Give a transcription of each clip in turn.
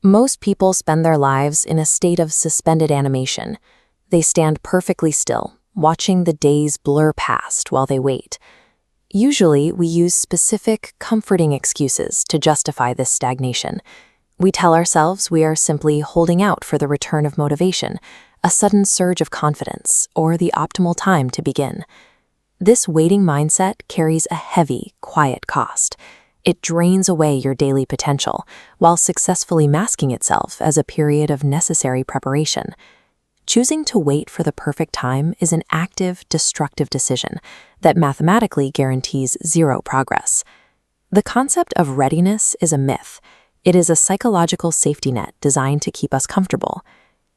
Most people spend their lives in a state of suspended animation. They stand perfectly still, watching the days blur past while they wait. Usually, we use specific, comforting excuses to justify this stagnation. We tell ourselves we are simply holding out for the return of motivation, a sudden surge of confidence, or the optimal time to begin. This waiting mindset carries a heavy, quiet cost. It drains away your daily potential, while successfully masking itself as a period of necessary preparation. Choosing to wait for the perfect time is an active, destructive decision that mathematically guarantees zero progress. The concept of readiness is a myth. It is a psychological safety net designed to keep us comfortable.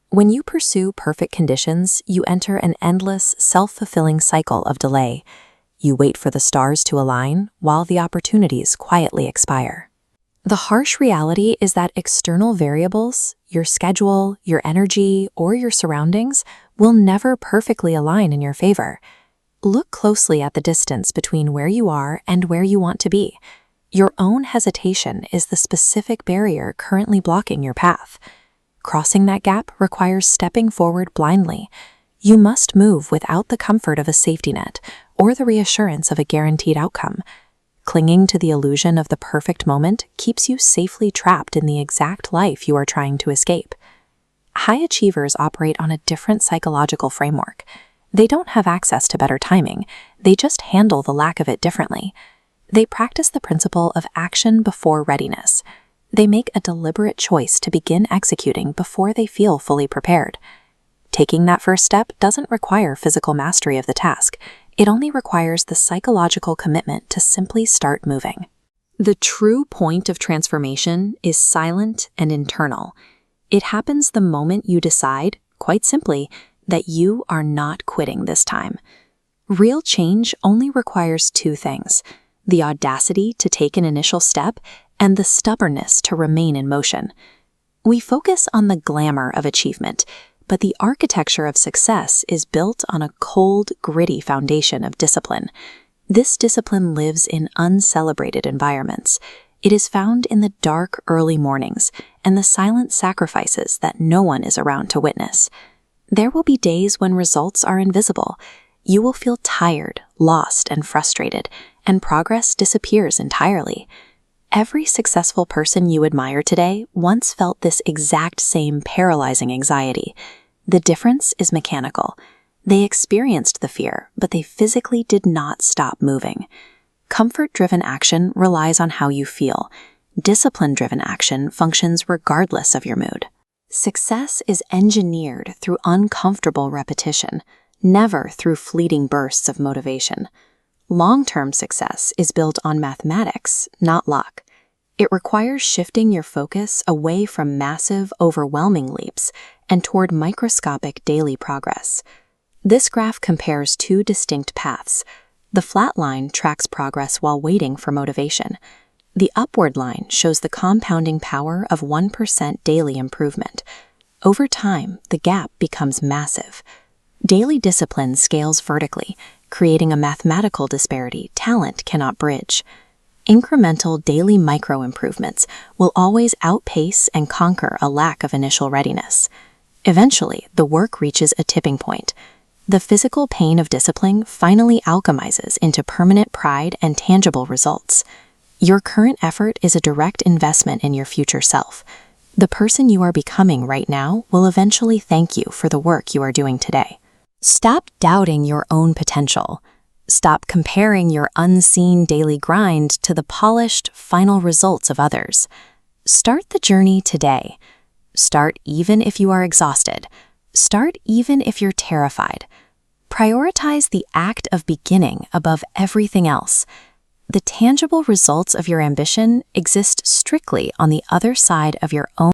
When you pursue perfect conditions, you enter an endless, self-fulfilling cycle of delay. You wait for the stars to align while the opportunities quietly expire. The harsh reality is that external variables, your schedule, your energy, or your surroundings, will never perfectly align in your favor. Look closely at the distance between where you are and where you want to be. Your own hesitation is the specific barrier currently blocking your path. Crossing that gap requires stepping forward blindly. You must move without the comfort of a safety net or the reassurance of a guaranteed outcome. Clinging to the illusion of the perfect moment keeps you safely trapped in the exact life you are trying to escape. High achievers operate on a different psychological framework. They don't have access to better timing, they just handle the lack of it differently. They practice the principle of action before readiness. They make a deliberate choice to begin executing before they feel fully prepared. Taking that first step doesn't require physical mastery of the task. It only requires the psychological commitment to simply start moving. The true point of transformation is silent and internal. It happens the moment you decide, quite simply, that you are not quitting this time. Real change only requires two things: the audacity to take an initial step and the stubbornness to remain in motion. We focus on the glamour of achievement, but the architecture of success is built on a cold, gritty foundation of discipline. This discipline lives in uncelebrated environments. It is found in the dark, early mornings and the silent sacrifices that no one is around to witness. There will be days when results are invisible. You will feel tired, lost, and frustrated, and progress disappears entirely. Every successful person you admire today once felt this exact same paralyzing anxiety. The difference is mechanical. They experienced the fear, but they physically did not stop moving. Comfort-driven action relies on how you feel. Discipline-driven action functions regardless of your mood. Success is engineered through uncomfortable repetition, never through fleeting bursts of motivation. Long-term success is built on mathematics, not luck. It requires shifting your focus away from massive, overwhelming leaps and toward microscopic daily progress. This graph compares two distinct paths. The flat line tracks progress while waiting for motivation. The upward line shows the compounding power of 1% daily improvement. Over time, the gap becomes massive. Daily discipline scales vertically, creating a mathematical disparity talent cannot bridge. Incremental daily micro-improvements will always outpace and conquer a lack of initial readiness. Eventually, the work reaches a tipping point. The physical pain of discipline finally alchemizes into permanent pride and tangible results. Your current effort is a direct investment in your future self. The person you are becoming right now will eventually thank you for the work you are doing today. Stop doubting your own potential. Stop comparing your unseen daily grind to the polished, final results of others. Start the journey today. Start even if you are exhausted. Start even if you're terrified. Prioritize the act of beginning above everything else. The tangible results of your ambition exist strictly on the other side of your own